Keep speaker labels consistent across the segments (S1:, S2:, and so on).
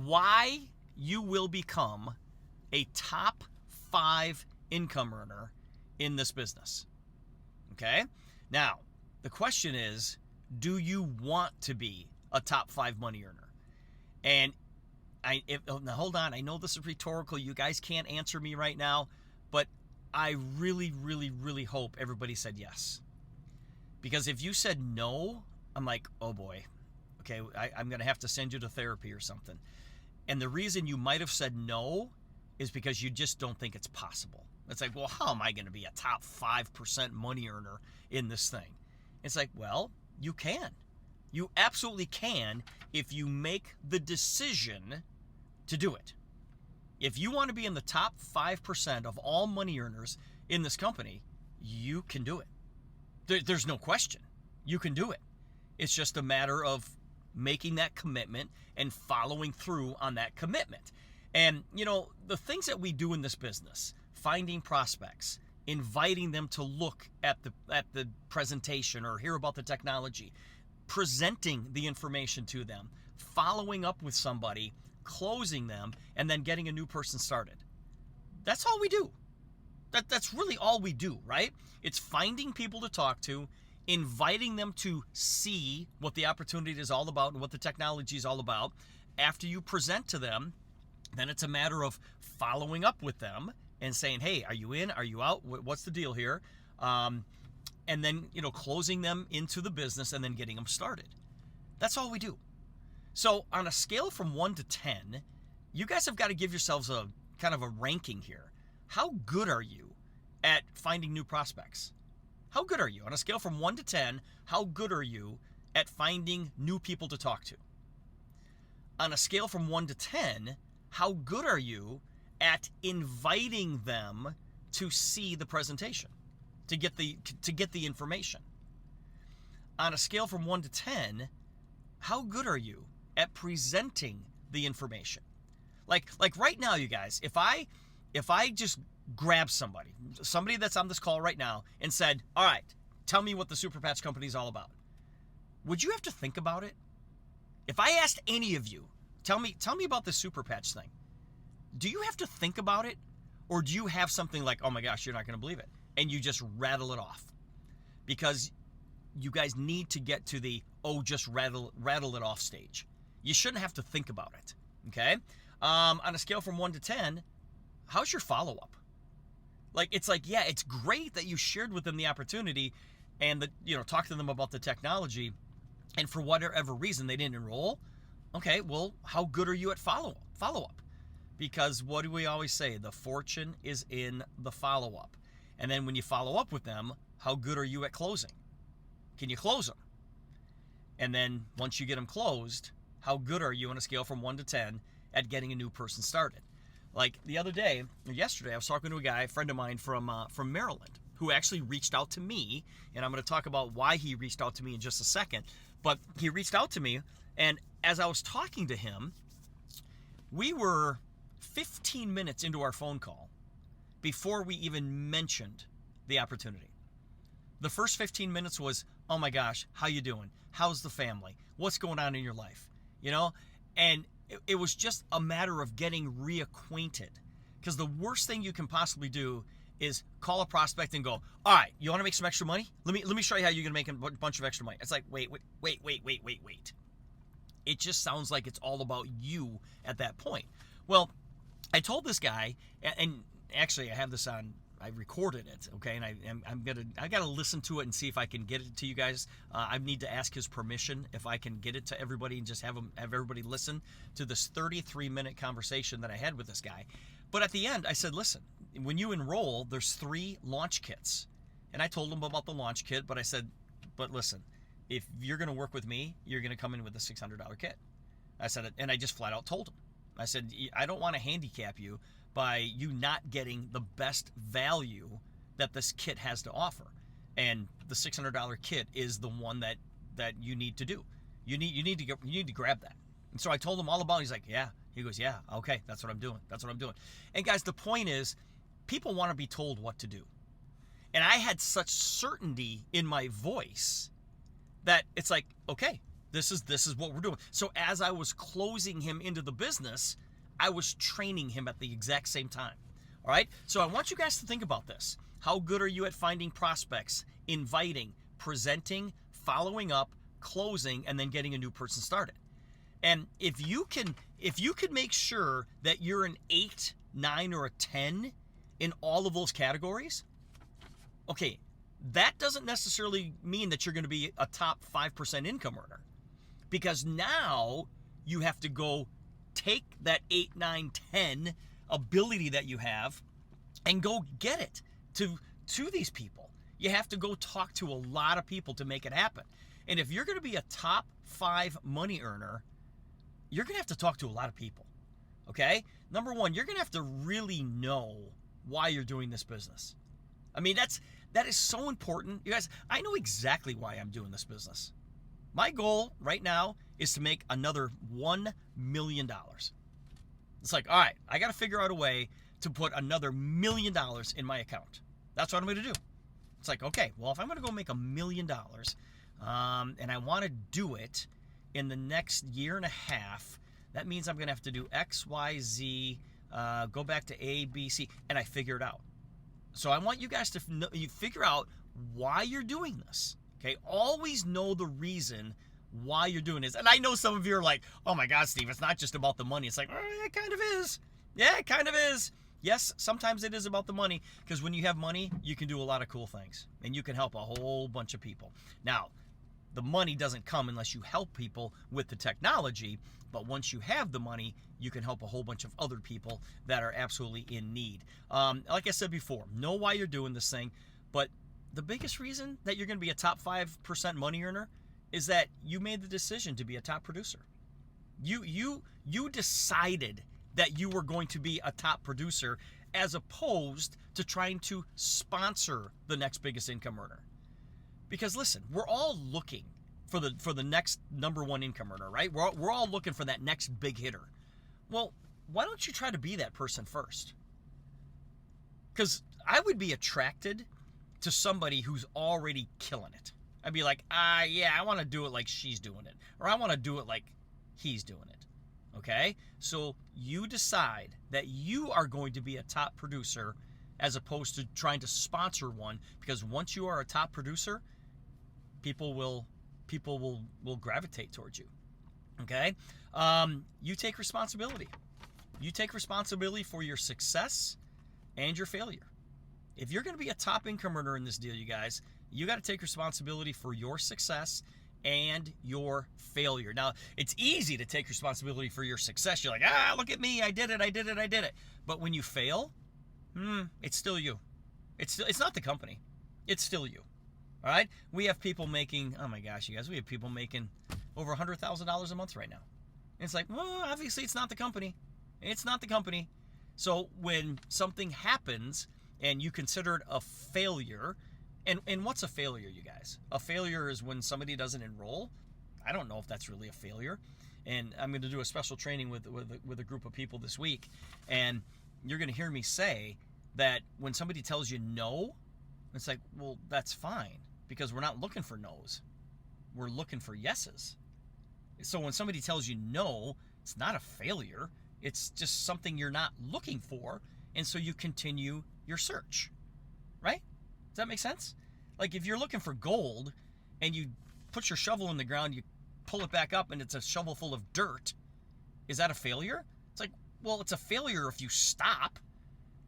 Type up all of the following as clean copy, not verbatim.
S1: why you will become a top 5 income earner in this business. Okay? Now, the question is, do you want to be a top 5 money earner? And now hold on, I know this is rhetorical. You guys can't answer me right now, but I really, really, really hope everybody said yes. Because if you said no, I'm like, oh boy, okay, I'm going to have to send you to therapy or something. And the reason you might have said no is because you just don't think it's possible. It's like, well, how am I going to be a top 5% money earner in this thing? It's like, well, you can. You absolutely can if you make the decision to do it. If you want to be in the top 5% of all money earners in this company, you can do it. There's no question. You can do it. It's just a matter of making that commitment and following through on that commitment. And, you know, the things that we do in this business, finding prospects, inviting them to look at the presentation or hear about the technology, presenting the information to them, following up with somebody, closing them, and then getting a new person started. That's all we do. That's really all we do, right? It's finding people to talk to, inviting them to see what the opportunity is all about and what the technology is all about. After you present to them, then it's a matter of following up with them and saying, hey, are you in? Are you out? What's the deal here? And then, you know, closing them into the business and then getting them started. That's all we do. So on a scale from 1 to 10, you guys have got to give yourselves a kind of a ranking here. How good are you at finding new prospects? How good are you? On a scale from 1 to 10, how good are you at finding new people to talk to? On a scale from 1 to 10, how good are you at inviting them to see the presentation, to get the information? On a scale from 1 to 10, how good are you at presenting the information? Like right now, you guys, if I just grab somebody that's on this call right now and said, all right, tell me what the Super Patch Company is all about, would you have to think about it? If I asked any of you, tell me about the Super Patch thing, do you have to think about it? Or do you have something like, oh my gosh, you're not going to believe it, and you just rattle it off? Because you guys need to get to the, oh, just rattle it off stage. You shouldn't have to think about it, okay? On a scale from 1 to 10, how's your follow-up? Like, it's like, yeah, it's great that you shared with them the opportunity and talk to them about the technology, and for whatever reason they didn't enroll. Okay, well, how good are you at follow-up? Because what do we always say? The fortune is in the follow-up. And then when you follow up with them, how good are you at closing? Can you close them? And then once you get them closed, how good are you on a scale from 1 to 10 at getting a new person started? Like yesterday, I was talking to a guy, a friend of mine from Maryland, who actually reached out to me, and I'm going to talk about why he reached out to me in just a second. But he reached out to me, and as I was talking to him, we were 15 minutes into our phone call before we even mentioned the opportunity. The first 15 minutes was, oh my gosh, how you doing? How's the family? What's going on in your life? And it was just a matter of getting reacquainted. Because the worst thing you can possibly do is call a prospect and go, all right, you want to make some extra money? Let me show you how you're going to make a bunch of extra money. It's like, wait. It just sounds like it's all about you at that point. Well, I told this guy, and actually I have this on, I recorded it, okay, and I gotta listen to it and see if I can get it to you guys. I need to ask his permission if I can get it to everybody and just have everybody listen to this 33-minute conversation that I had with this guy. But at the end, I said, listen, when you enroll, there's 3 launch kits, and I told him about the launch kit. But I said, but listen, if you're gonna work with me, you're gonna come in with a $600 kit. I said it, and I just flat out told him. I said, I don't want to handicap you by you not getting the best value that this kit has to offer. And the $600 kit is the one that you need to do. You need to grab that. And so I told him all about it. He's like, yeah. He goes, yeah, okay, that's what I'm doing. And guys, the point is, people want to be told what to do. And I had such certainty in my voice that it's like, okay, This is what we're doing. So as I was closing him into the business, I was training him at the exact same time. All right? So I want you guys to think about this. How good are you at finding prospects, inviting, presenting, following up, closing, and then getting a new person started? And if you can make sure that you're an 8, 9, or a 10 in all of those categories, okay, that doesn't necessarily mean that you're going to be a top 5% income earner. Because now you have to go take that 8, 9, 10 ability that you have and go get it to these people. You have to go talk to a lot of people to make it happen. And if you're going to be a top 5 money earner, you're going to have to talk to a lot of people. Okay? Number one, you're going to have to really know why you're doing this business. I mean, that is so important. You guys, I know exactly why I'm doing this business. My goal right now is to make another $1 million. It's like, all right, I got to figure out a way to put another $1 million in my account. That's what I'm going to do. It's like, okay, well, if I'm going to go make $1 million, and I want to do it in the next year and a half, that means I'm going to have to do X, Y, Z, go back to A, B, C, and I figure it out. So I want you guys to you figure out why you're doing this. Okay, always know the reason why you're doing this. And I know some of you are like, oh my God, Steve, it's not just about the money. It's like, oh, it kind of is. Yeah, it kind of is. Yes, sometimes it is about the money, because when you have money, you can do a lot of cool things and you can help a whole bunch of people. Now, the money doesn't come unless you help people with the technology, but once you have the money, you can help a whole bunch of other people that are absolutely in need. Like I said before, know why you're doing this thing, but the biggest reason that you're going to be a top 5% money earner is that you made the decision to be a top producer. You decided that you were going to be a top producer, as opposed to trying to sponsor the next biggest income earner. Because listen, we're all looking for the next number one income earner, right? We're all looking for that next big hitter. Well, why don't you try to be that person first? Because I would be attracted to somebody who's already killing it. I'd be like, yeah, I want to do it like she's doing it, or I want to do it like he's doing it. Okay? So you decide that you are going to be a top producer, as opposed to trying to sponsor one, because once you are a top producer, people will gravitate towards you. Okay? You take responsibility. You take responsibility for your success and your failure. If you're going to be a top income earner in this deal, you guys, you got to take responsibility for your success and your failure. Now, it's easy to take responsibility for your success. You're like, look at me, I did it. But when you fail, it's still you. It's not the company. It's still you. All right? We have people making, oh my gosh, you guys, we have people making over $100,000 a month right now. And it's like, well, obviously it's not the company. It's not the company. So when something happens and you consider it a failure, and what's a failure, you guys? A failure is when somebody doesn't enroll. I don't know if that's really a failure. And I'm going to do a special training with a group of people this week. And you're going to hear me say that when somebody tells you no, it's like, well, that's fine, because we're not looking for no's. We're looking for yeses. So when somebody tells you no, it's not a failure. It's just something you're not looking for. And so you continue your search, right? Does that make sense? Like if you're looking for gold and you put your shovel in the ground, you pull it back up and it's a shovel full of dirt, is that a failure? It's like, well, it's a failure if you stop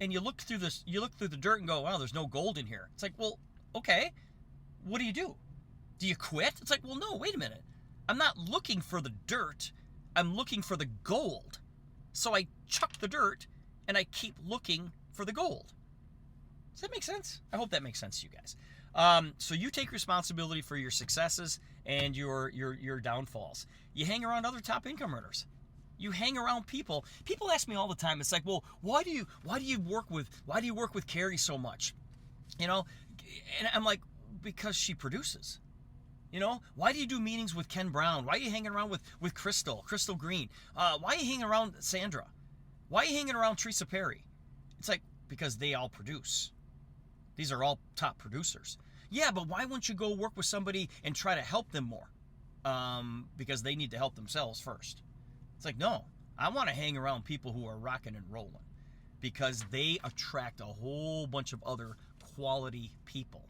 S1: and you look through the dirt and go, wow, there's no gold in here. It's like, well, okay, what do? Do you quit? It's like, well, no, wait a minute. I'm not looking for the dirt. I'm looking for the gold. So I chuck the dirt and I keep looking for the gold. Does that make sense? I hope that makes sense to you guys. So you take responsibility for your successes and your downfalls. You hang around other top income earners. You hang around people. People ask me all the time. It's like, well, why do you work with Carrie so much? You know, and I'm like, because she produces. You know, why do you do meetings with Ken Brown? Why are you hanging around with Crystal Green? Why are you hanging around Sandra? Why are you hanging around Teresa Perry? It's like, because they all produce. These are all top producers. Yeah, but why wouldn't you go work with somebody and try to help them more? because they need to help themselves first. It's like, no, I want to hang around people who are rocking and rolling because they attract a whole bunch of other quality people.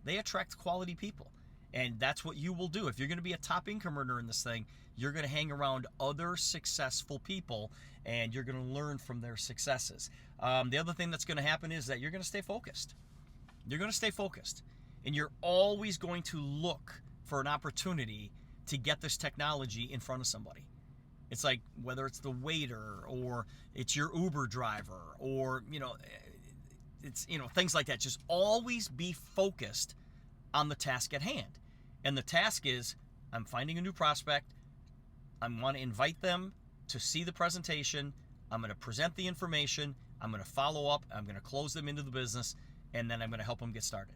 S1: They attract quality people. And that's what you will do. If you're going to be a top income earner in this thing, you're going to hang around other successful people and you're going to learn from their successes. The other thing that's going to happen is that you're going to stay focused. You're going to stay focused. And you're always going to look for an opportunity to get this technology in front of somebody. It's like whether it's the waiter or it's your Uber driver or, it's, things like that. Just always be focused on the task at hand. And the task is, I'm finding a new prospect. I want to invite them to see the presentation. I'm going to present the information. I'm going to follow up. I'm going to close them into the business. And then I'm going to help them get started.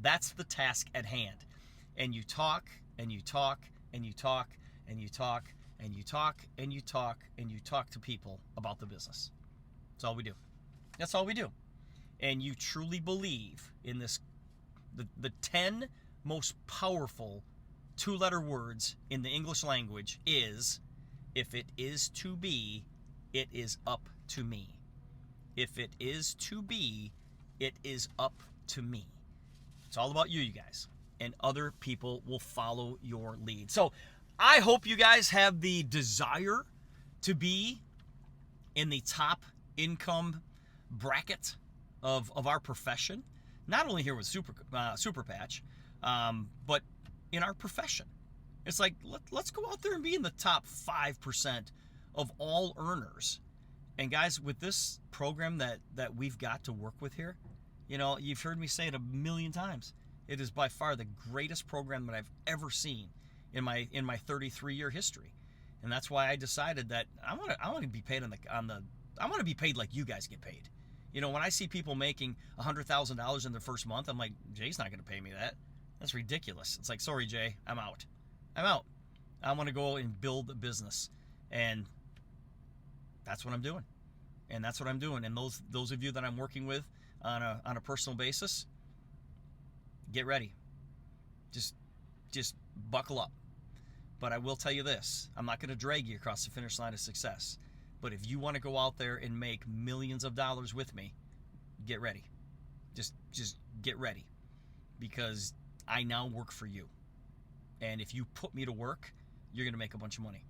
S1: That's the task at hand. And you talk, and you talk, and you talk, and you talk, and you talk, and you talk, and you talk to people about the business. That's all we do. That's all we do. And you truly believe in this, the 10 most powerful 2-letter words in the English language is, if it is to be, it is up to me. If it is to be, it is up to me. It's all about you guys. And other people will follow your lead. So I hope you guys have the desire to be in the top income bracket of our profession, not only here with Super Patch, but in our profession. It's like, let's go out there and be in the top 5% of all earners. And guys, with this program that we've got to work with here, you've heard me say it a million times. It is by far the greatest program that I've ever seen in my 33-year history. And that's why I decided that I want to be paid I want to be paid like you guys get paid. When I see people making $100,000 in their first month, I'm like, Jay's not going to pay me that. That's ridiculous. It's like, sorry, Jay, I'm out. I want to go and build a business. And that's what I'm doing. And those of you that I'm working with on a personal basis, get ready. Just buckle up. But I will tell you this, I'm not going to drag you across the finish line of success. But if you want to go out there and make millions of dollars with me, get ready. Just get ready. Because I now work for you. And if you put me to work, you're going to make a bunch of money.